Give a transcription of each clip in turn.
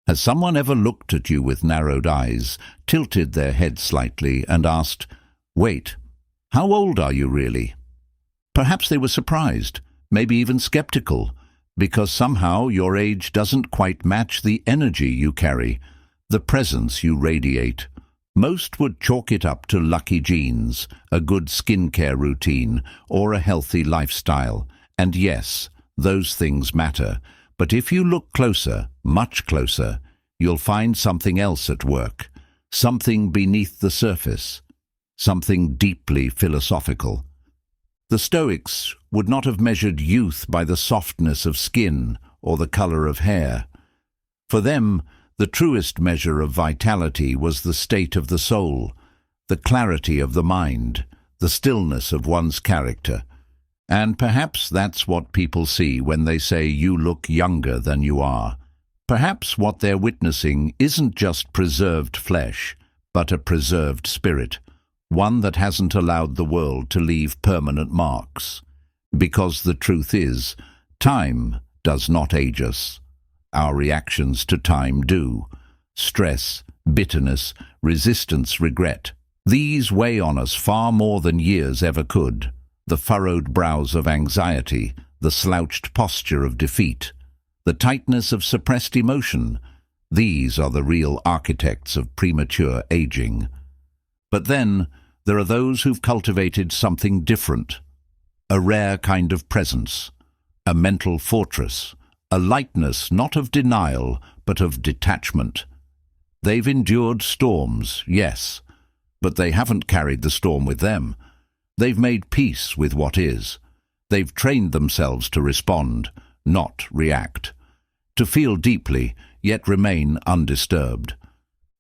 Has someone ever looked at you with narrowed eyes, tilted their head slightly, and asked, "Wait, how old are you really?" Perhaps they were surprised, maybe even skeptical, because somehow your age doesn't quite match the energy you carry, the presence you radiate. Most would chalk it up to lucky genes, a good skincare routine, or a healthy lifestyle. And yes, those things matter. But if you look closer, much closer, you'll find something else at work, something beneath the surface, something deeply philosophical. The Stoics would not have measured youth by the softness of skin or the color of hair. For them, the truest measure of vitality was the state of the soul, the clarity of the mind, the stillness of one's character. And perhaps that's what people see when they say you look younger than you are. Perhaps what they're witnessing isn't just preserved flesh, but a preserved spirit, one that hasn't allowed the world to leave permanent marks. Because the truth is, time does not age us. Our reactions to time do. Stress, bitterness, resistance, regret. These weigh on us far more than years ever could. The furrowed brows of anxiety, the slouched posture of defeat, the tightness of suppressed emotion, these are the real architects of premature aging. But then, there are those who've cultivated something different, a rare kind of presence, a mental fortress, a lightness not of denial, but of detachment. They've endured storms, yes, but they haven't carried the storm with them. They've made peace with what is. They've trained themselves to respond, not react. To feel deeply, yet remain undisturbed.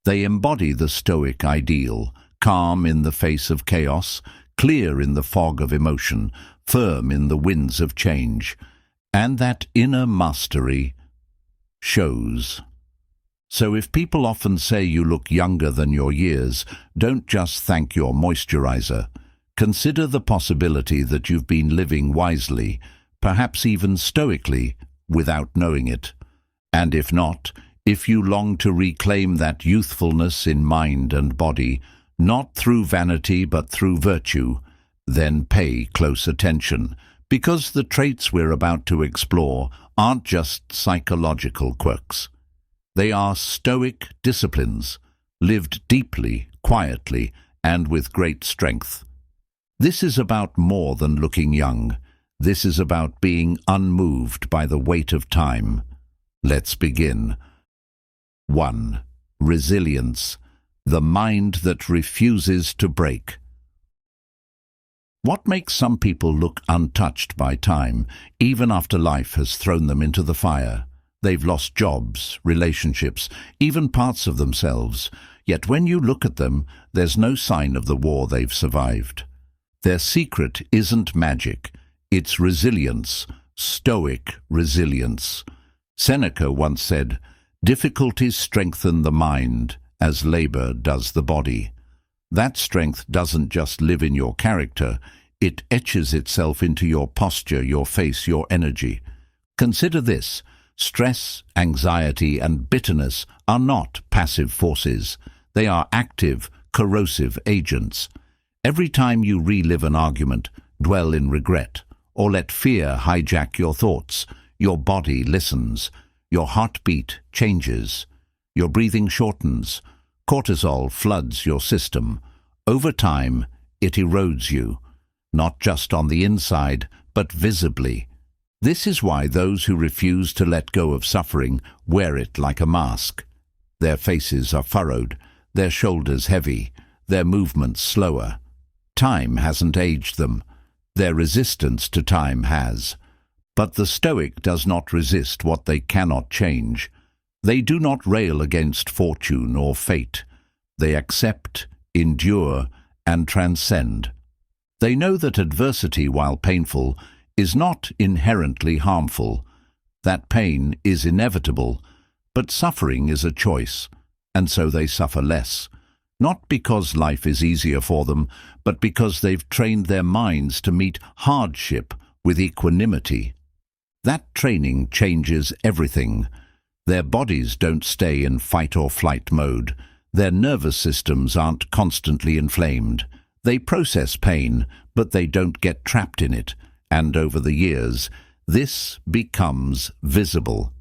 They embody the Stoic ideal, calm in the face of chaos, clear in the fog of emotion, firm in the winds of change. And that inner mastery shows. So if people often say you look younger than your years, don't just thank your moisturizer. Consider the possibility that you've been living wisely, perhaps even stoically, without knowing it. And if not, if you long to reclaim that youthfulness in mind and body, not through vanity but through virtue, then pay close attention, because the traits we're about to explore aren't just psychological quirks. They are Stoic disciplines, lived deeply, quietly, and with great strength. This is about more than looking young. This is about being unmoved by the weight of time. Let's begin. 1. Resilience, the mind that refuses to break. What makes some people look untouched by time, even after life has thrown them into the fire? They've lost jobs, relationships, even parts of themselves. Yet when you look at them, there's no sign of the war they've survived. Their secret isn't magic, it's resilience, Stoic resilience. Seneca once said, "Difficulties strengthen the mind, as labor does the body." That strength doesn't just live in your character, it etches itself into your posture, your face, your energy. Consider this, stress, anxiety, and bitterness are not passive forces. They are active, corrosive agents. Every time you relive an argument, dwell in regret, or let fear hijack your thoughts, your body listens, your heartbeat changes, your breathing shortens, cortisol floods your system. Over time, it erodes you, not just on the inside, but visibly. This is why those who refuse to let go of suffering wear it like a mask. Their faces are furrowed, their shoulders heavy, their movements slower. Time hasn't aged them. Their resistance to time has. But the Stoic does not resist what they cannot change. They do not rail against fortune or fate. They accept, endure, and transcend. They know that adversity, while painful, is not inherently harmful. That pain is inevitable, but suffering is a choice, and so they suffer less. Not because life is easier for them, but because they've trained their minds to meet hardship with equanimity. That training changes everything. Their bodies don't stay in fight or flight mode. Their nervous systems aren't constantly inflamed. They process pain, but they don't get trapped in it. And over the years, this becomes visible.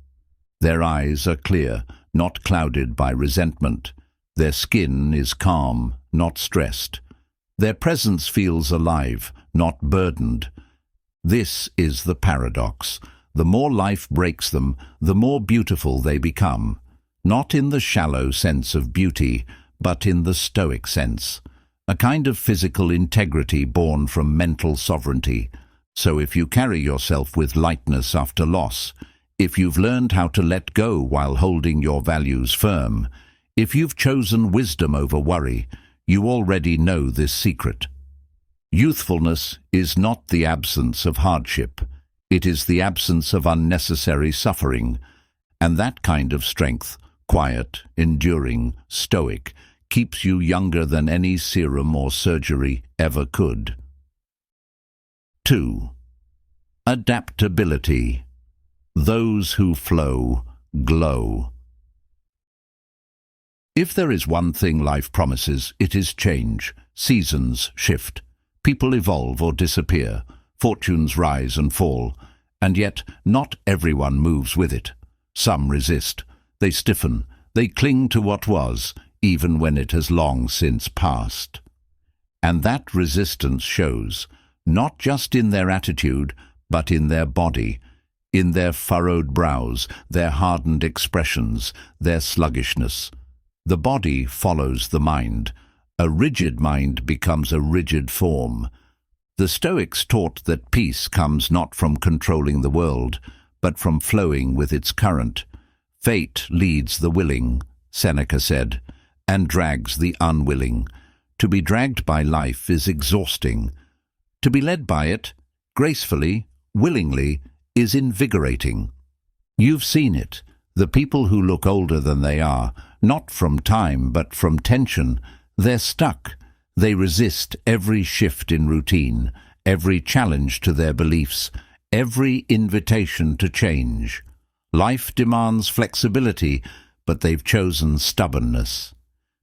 Their eyes are clear, not clouded by resentment. Their skin is calm, not stressed. Their presence feels alive, not burdened. This is the paradox. The more life breaks them, the more beautiful they become. Not in the shallow sense of beauty, but in the Stoic sense. A kind of physical integrity born from mental sovereignty. So if you carry yourself with lightness after loss, if you've learned how to let go while holding your values firm, if you've chosen wisdom over worry, you already know this secret. Youthfulness is not the absence of hardship. It is the absence of unnecessary suffering. And that kind of strength, quiet, enduring, stoic, keeps you younger than any serum or surgery ever could. 2. Adaptability. Those who flow, glow. If there is one thing life promises, it is change. Seasons shift. People evolve or disappear. Fortunes rise and fall. And yet, not everyone moves with it. Some resist. They stiffen. They cling to what was, even when it has long since passed. And that resistance shows, not just in their attitude, but in their body, in their furrowed brows, their hardened expressions, their sluggishness. The body follows the mind. A rigid mind becomes a rigid form. The Stoics taught that peace comes not from controlling the world, but from flowing with its current. Fate leads the willing, Seneca said, and drags the unwilling. To be dragged by life is exhausting. To be led by it, gracefully, willingly, is invigorating. You've seen it. The people who look older than they are, not from time but from tension, they're stuck. They resist every shift in routine, every challenge to their beliefs, every invitation to change. Life demands flexibility, but they've chosen stubbornness.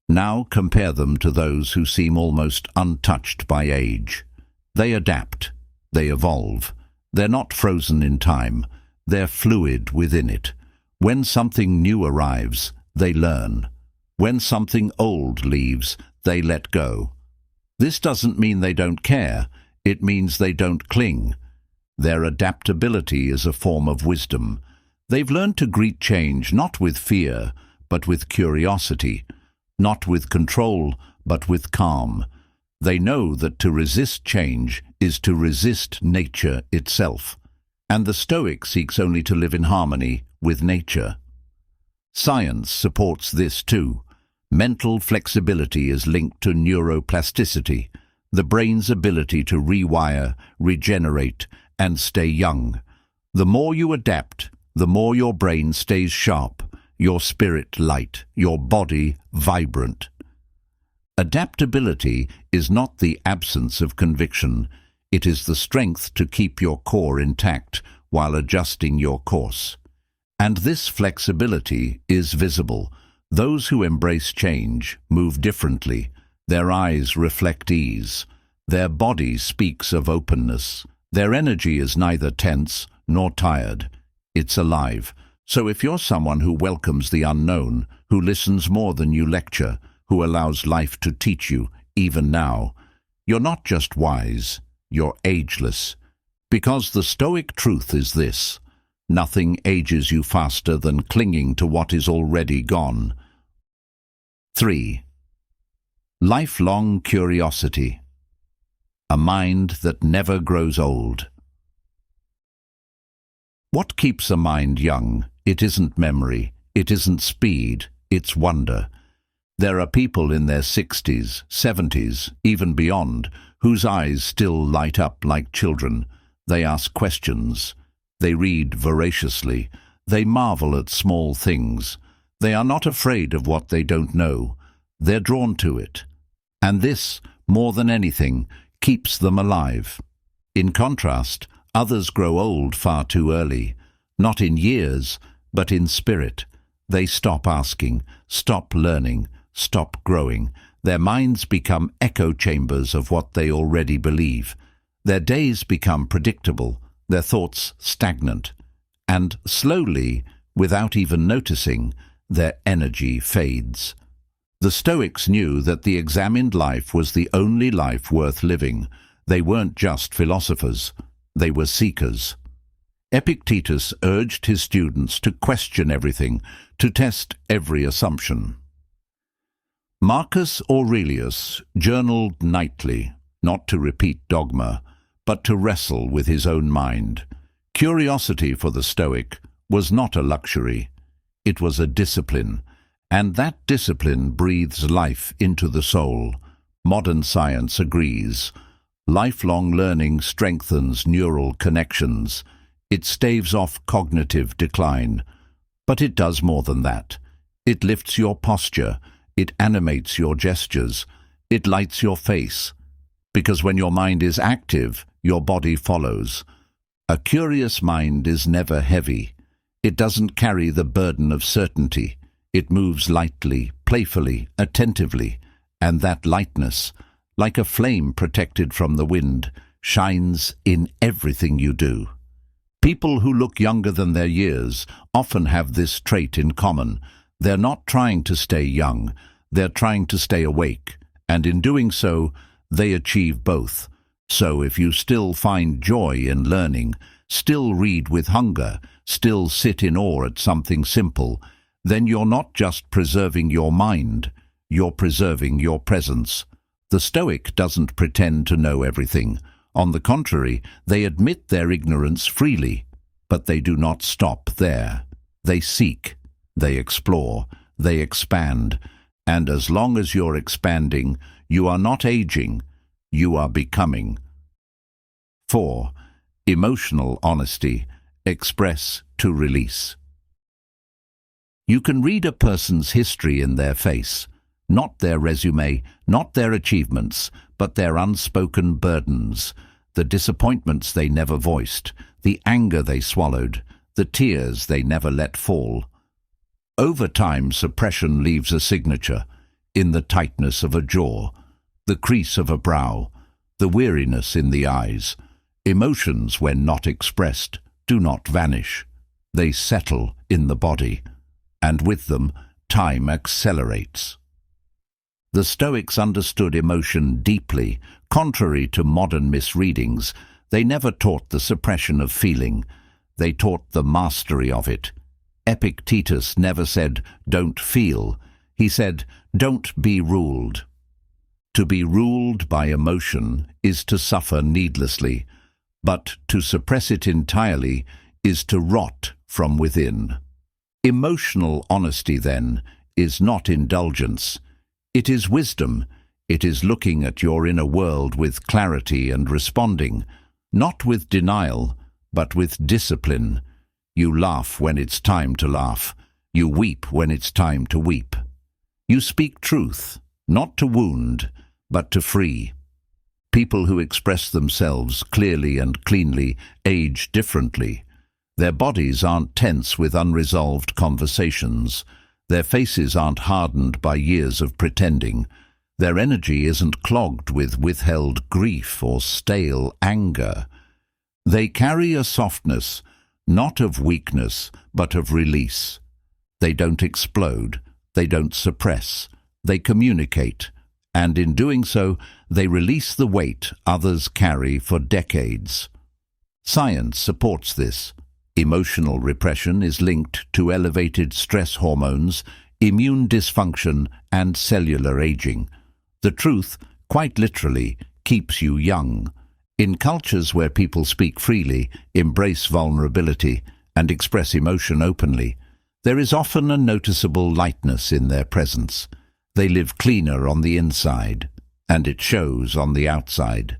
Now compare them to those who seem almost untouched by age. They adapt. They evolve. They're not frozen in time. They're fluid within it. When something new arrives, they learn. When something old leaves, they let go. This doesn't mean they don't care. It means they don't cling. Their adaptability is a form of wisdom. They've learned to greet change not with fear, but with curiosity. Not with control, but with calm. They know that to resist change is to resist nature itself. And the Stoic seeks only to live in harmony with nature. Science supports this too. Mental flexibility is linked to neuroplasticity, the brain's ability to rewire, regenerate, and stay young. The more you adapt, the more your brain stays sharp, your spirit light, your body vibrant. Adaptability is not the absence of conviction. It is the strength to keep your core intact while adjusting your course. And this flexibility is visible. Those who embrace change move differently. Their eyes reflect ease. Their body speaks of openness. Their energy is neither tense nor tired. It's alive. So if you're someone who welcomes the unknown, who listens more than you lecture, who allows life to teach you, even now, you're not just wise, you're ageless. Because the Stoic truth is this: nothing ages you faster than clinging to what is already gone. 3. Lifelong curiosity. A mind that never grows old. What keeps a mind young? It isn't memory, it isn't speed, it's wonder. There are people in their 60s, 70s, even beyond, whose eyes still light up like children. They ask questions. They read voraciously. They marvel at small things. They are not afraid of what they don't know. They're drawn to it. And this, more than anything, keeps them alive. In contrast, others grow old far too early, not in years, but in spirit. They stop asking, stop learning, stop growing. Their minds become echo chambers of what they already believe. Their days become predictable, their thoughts stagnant, and slowly, without even noticing, their energy fades. The Stoics knew that the examined life was the only life worth living. They weren't just philosophers, they were seekers. Epictetus urged his students to question everything, to test every assumption. Marcus Aurelius journaled nightly, not to repeat dogma, but to wrestle with his own mind. Curiosity for the Stoic was not a luxury, it was a discipline, and that discipline breathes life into the soul. Modern science agrees. Lifelong learning strengthens neural connections. It staves off cognitive decline. But it does more than that. It lifts your posture. It animates your gestures. It lights your face. Because when your mind is active, your body follows. A curious mind is never heavy. It doesn't carry the burden of certainty. It moves lightly, playfully, attentively, and that lightness, like a flame protected from the wind, shines in everything you do. People who look younger than their years often have this trait in common. They're not trying to stay young, they're trying to stay awake, and in doing so, they achieve both. So if you still find joy in learning, still read with hunger, still sit in awe at something simple, then you're not just preserving your mind, you're preserving your presence. The Stoic doesn't pretend to know everything. On the contrary, they admit their ignorance freely, but they do not stop there. They seek, they explore, they expand, and as long as you're expanding, you are not aging, you are becoming. 4. Emotional honesty. Express to release. You can read a person's history in their face, not their resume, not their achievements, but their unspoken burdens, the disappointments they never voiced, the anger they swallowed, the tears they never let fall. Over time, suppression leaves a signature in the tightness of a jaw, the crease of a brow, the weariness in the eyes. Emotions, when not expressed, do not vanish. They settle in the body, and with them, time accelerates. The Stoics understood emotion deeply. Contrary to modern misreadings, they never taught the suppression of feeling. They taught the mastery of it. Epictetus never said, "Don't feel." He said, "Don't be ruled." To be ruled by emotion is to suffer needlessly, but to suppress it entirely is to rot from within. Emotional honesty, then, is not indulgence. It is wisdom. It is looking at your inner world with clarity and responding, not with denial, but with discipline. You laugh when it's time to laugh. You weep when it's time to weep. You speak truth, not to wound, but to free. People who express themselves clearly and cleanly age differently. Their bodies aren't tense with unresolved conversations. Their faces aren't hardened by years of pretending. Their energy isn't clogged with withheld grief or stale anger. They carry a softness, not of weakness, but of release. They don't explode. They don't suppress. They communicate. And in doing so, they release the weight others carry for decades. Science supports this. Emotional repression is linked to elevated stress hormones, immune dysfunction, and cellular aging. The truth, quite literally, keeps you young. In cultures where people speak freely, embrace vulnerability, and express emotion openly, there is often a noticeable lightness in their presence. They live cleaner on the inside, and it shows on the outside.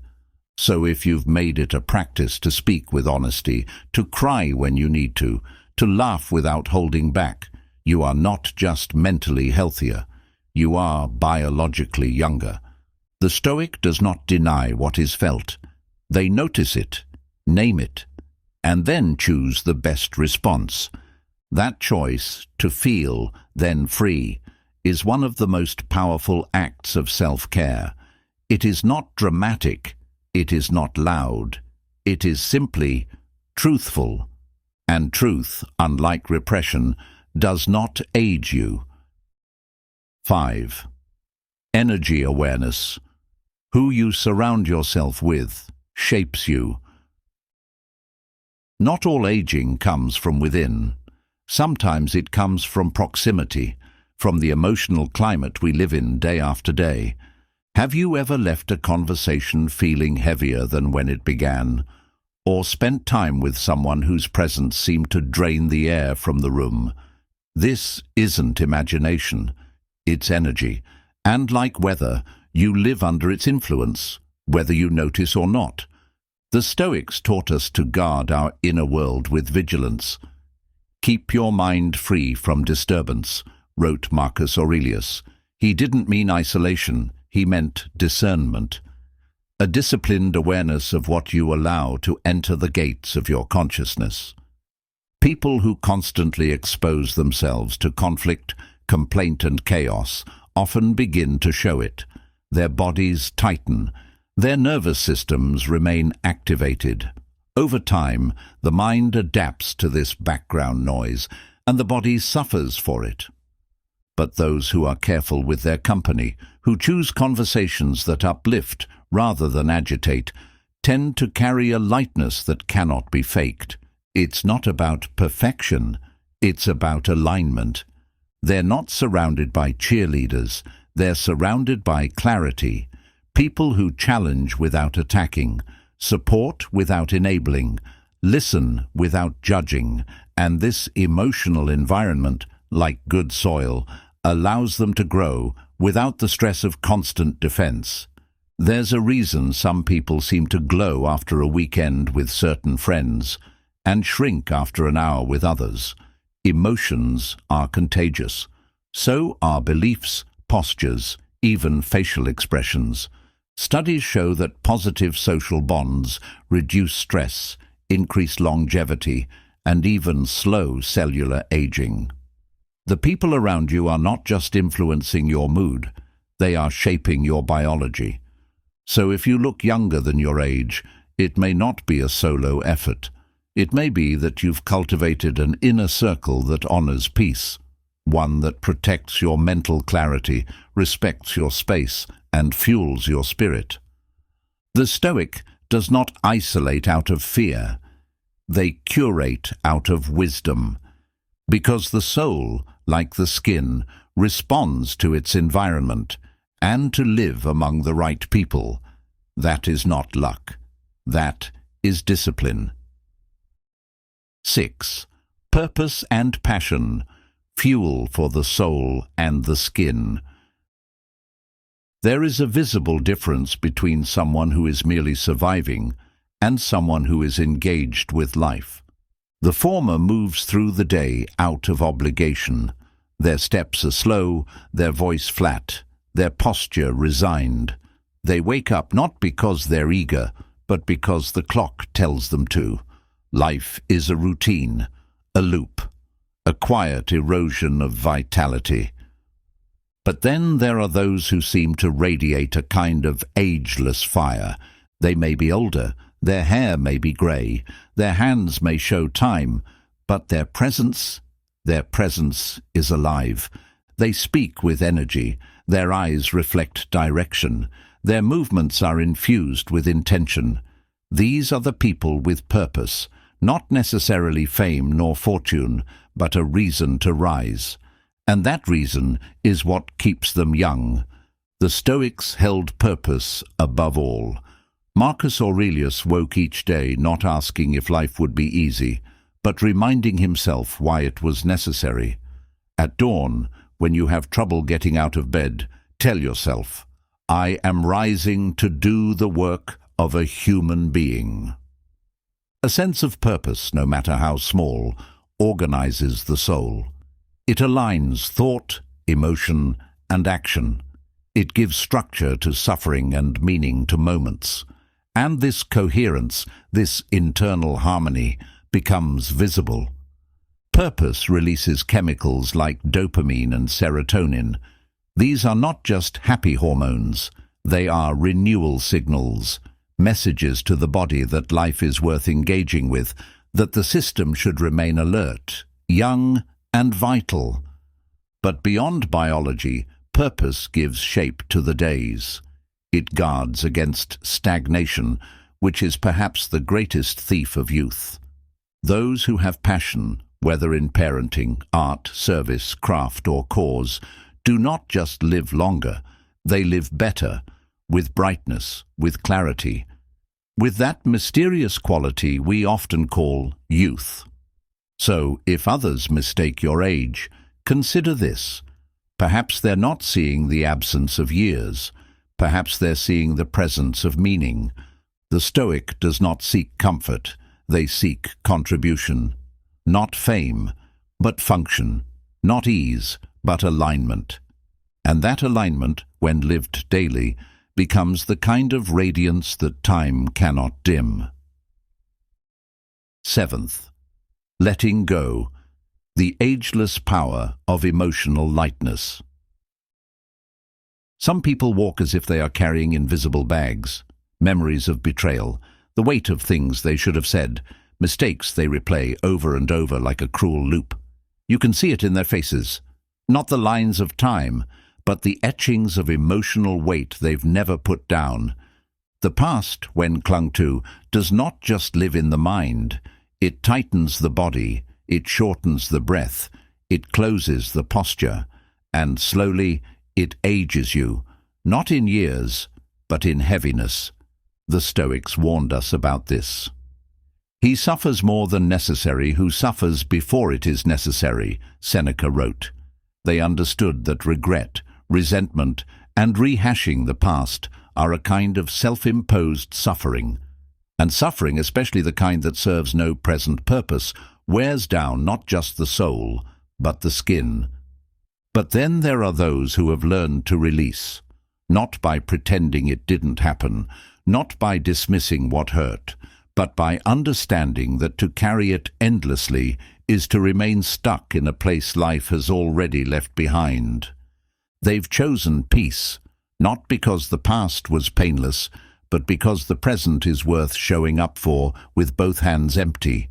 So if you've made it a practice to speak with honesty, to cry when you need to laugh without holding back, you are not just mentally healthier, you are biologically younger. The Stoic does not deny what is felt. They notice it, name it, and then choose the best response. That choice, to feel, then free, is one of the most powerful acts of self-care. It is not dramatic, it is not loud, it is simply truthful. And truth, unlike repression, does not age you. 5. Energy awareness. Who you surround yourself with shapes you. Not all aging comes from within. Sometimes it comes from proximity, from the emotional climate we live in day after day. Have you ever left a conversation feeling heavier than when it began? Or spent time with someone whose presence seemed to drain the air from the room? This isn't imagination, it's energy. And like weather, you live under its influence, whether you notice or not. The Stoics taught us to guard our inner world with vigilance. Keep your mind free from disturbance, wrote Marcus Aurelius. He didn't mean isolation, he meant discernment. A disciplined awareness of what you allow to enter the gates of your consciousness. People who constantly expose themselves to conflict, complaint and chaos often begin to show it. Their bodies tighten. Their nervous systems remain activated. Over time, the mind adapts to this background noise, and the body suffers for it. But those who are careful with their company, who choose conversations that uplift rather than agitate, tend to carry a lightness that cannot be faked. It's not about perfection, it's about alignment. They're not surrounded by cheerleaders, they're surrounded by clarity. People who challenge without attacking, support without enabling, listen without judging, and this emotional environment, like good soil, allows them to grow without the stress of constant defense. There's a reason some people seem to glow after a weekend with certain friends and shrink after an hour with others. Emotions are contagious. So are beliefs, postures, even facial expressions. Studies show that positive social bonds reduce stress, increase longevity, and even slow cellular aging. The people around you are not just influencing your mood, they are shaping your biology. So if you look younger than your age, it may not be a solo effort. It may be that you've cultivated an inner circle that honors peace, one that protects your mental clarity, respects your space, and fuels your spirit. The Stoic does not isolate out of fear. They curate out of wisdom, because the soul, like the skin, responds to its environment, and to live among the right people. That is not luck. That is discipline. 6. Purpose and passion, fuel for the soul and the skin. There is a visible difference between someone who is merely surviving and someone who is engaged with life. The former moves through the day out of obligation. Their steps are slow, their voice flat, their posture resigned. They wake up not because they're eager, but because the clock tells them to. Life is a routine, a loop, a quiet erosion of vitality. But then there are those who seem to radiate a kind of ageless fire. They may be older, their hair may be grey, their hands may show time, but their presence is alive. They speak with energy, their eyes reflect direction, their movements are infused with intention. These are the people with purpose, not necessarily fame nor fortune, but a reason to rise. And that reason is what keeps them young. The Stoics held purpose above all. Marcus Aurelius woke each day not asking if life would be easy, but reminding himself why it was necessary. At dawn, when you have trouble getting out of bed, tell yourself, I am rising to do the work of a human being. A sense of purpose, no matter how small, organizes the soul. It aligns thought, emotion, and action. It gives structure to suffering and meaning to moments. And this coherence, this internal harmony, becomes visible. Purpose releases chemicals like dopamine and serotonin. These are not just happy hormones, they are renewal signals, messages to the body that life is worth engaging with, that the system should remain alert, young and vital. But beyond biology, purpose gives shape to the days. It guards against stagnation, which is perhaps the greatest thief of youth. Those who have passion, whether in parenting, art, service, craft or cause, do not just live longer, they live better, with brightness, with clarity, with that mysterious quality we often call youth. So, if others mistake your age, consider this. Perhaps they're not seeing the absence of years. Perhaps they're seeing the presence of meaning. The Stoic does not seek comfort, they seek contribution. Not fame, but function. Not ease, but alignment. And that alignment, when lived daily, becomes the kind of radiance that time cannot dim. 7th, letting go, the ageless power of emotional lightness. Some people walk as if they are carrying invisible bags, memories of betrayal, the weight of things they should have said, mistakes they replay over and over like a cruel loop. You can see it in their faces, not the lines of time, but the etchings of emotional weight they've never put down. The past, when clung to, does not just live in the mind. It tightens the body, it shortens the breath, it closes the posture, and slowly it ages you, not in years, but in heaviness. The Stoics warned us about this. He suffers more than necessary who suffers before it is necessary, Seneca wrote. They understood that regret, resentment, and rehashing the past are a kind of self-imposed suffering. And suffering, especially the kind that serves no present purpose, wears down not just the soul, but the skin. But then there are those who have learned to release, not by pretending it didn't happen, not by dismissing what hurt, but by understanding that to carry it endlessly is to remain stuck in a place life has already left behind. They've chosen peace, not because the past was painless, but because the present is worth showing up for with both hands empty.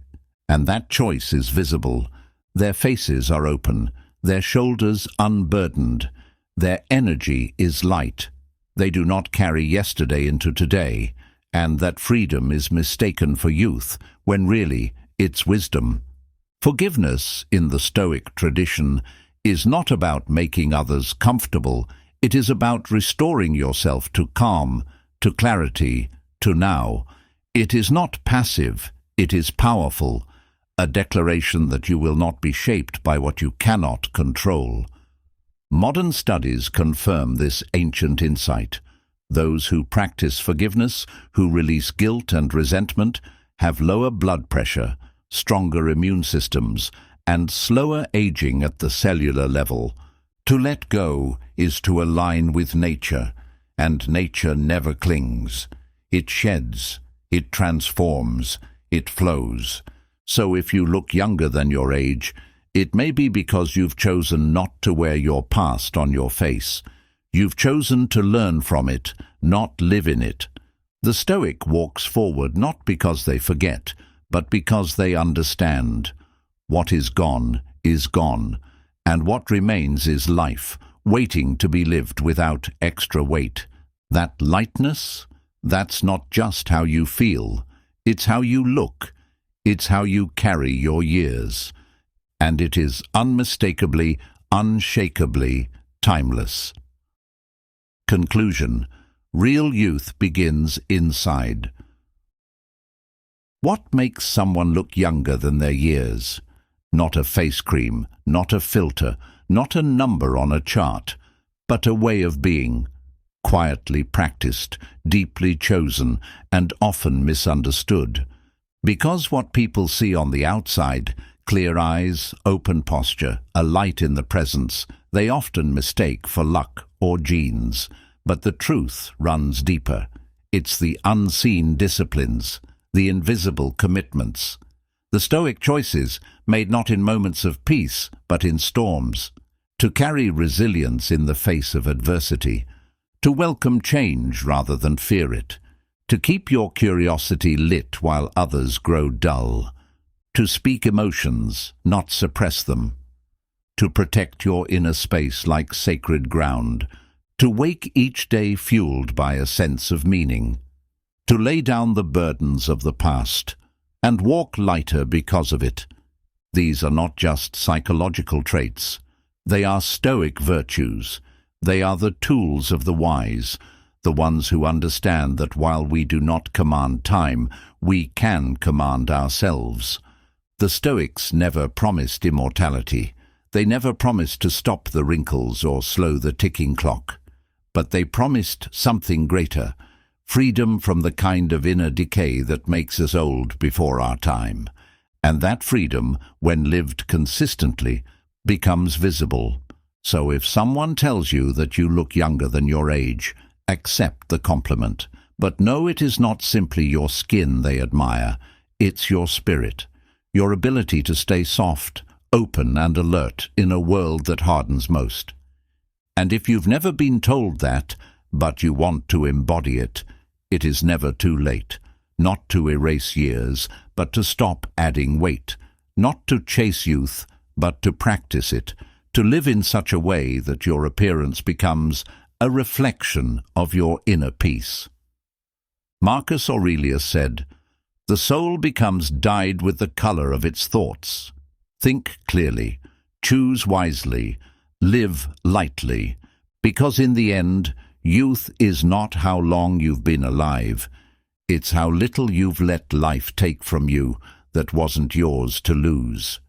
And that choice is visible. Their faces are open, their shoulders unburdened, their energy is light. They do not carry yesterday into today, and that freedom is mistaken for youth, when really it's wisdom. Forgiveness, in the Stoic tradition, is not about making others comfortable. It is about restoring yourself to calm, to clarity, to now. It is not passive, it is powerful, a declaration that you will not be shaped by what you cannot control. Modern studies confirm this ancient insight. Those who practice forgiveness, who release guilt and resentment, have lower blood pressure, stronger immune systems, and slower aging at the cellular level. To let go is to align with nature, and nature never clings. It sheds, it transforms, it flows. So if you look younger than your age, it may be because you've chosen not to wear your past on your face. You've chosen to learn from it, not live in it. The Stoic walks forward not because they forget, but because they understand. What is gone, and what remains is life, waiting to be lived without extra weight. That lightness, that's not just how you feel, it's how you look, it's how you carry your years. And it is unmistakably, unshakably timeless. Conclusion. Real youth begins inside. What makes someone look younger than their years? Not a face cream, not a filter, not a number on a chart, but a way of being, quietly practiced, deeply chosen, and often misunderstood. Because what people see on the outside, clear eyes, open posture, a light in the presence, they often mistake for luck or genes. But the truth runs deeper. It's the unseen disciplines, the invisible commitments, The Stoic choices, made not in moments of peace, but in storms. To carry resilience in the face of adversity. To welcome change rather than fear it. To keep your curiosity lit while others grow dull. To speak emotions, not suppress them. To protect your inner space like sacred ground. To wake each day fueled by a sense of meaning. To lay down the burdens of the past and walk lighter because of it. These are not just psychological traits. They are Stoic virtues. They are the tools of the wise, the ones who understand that while we do not command time, we can command ourselves. The Stoics never promised immortality. They never promised to stop the wrinkles or slow the ticking clock. But they promised something greater, freedom from the kind of inner decay that makes us old before our time. And that freedom, when lived consistently, becomes visible. So if someone tells you that you look younger than your age, accept the compliment. But know it is not simply your skin they admire, it's your spirit, your ability to stay soft, open and alert in a world that hardens most. And if you've never been told that, but you want to embody it, it is never too late. Not to erase years, but to stop adding weight. Not to chase youth, but to practice it. To live in such a way that your appearance becomes a reflection of your inner peace. Marcus Aurelius said, "The soul becomes dyed with the color of its thoughts. Think clearly, choose wisely, live lightly, because in the end, youth is not how long you've been alive. It's how little you've let life take from you that wasn't yours to lose."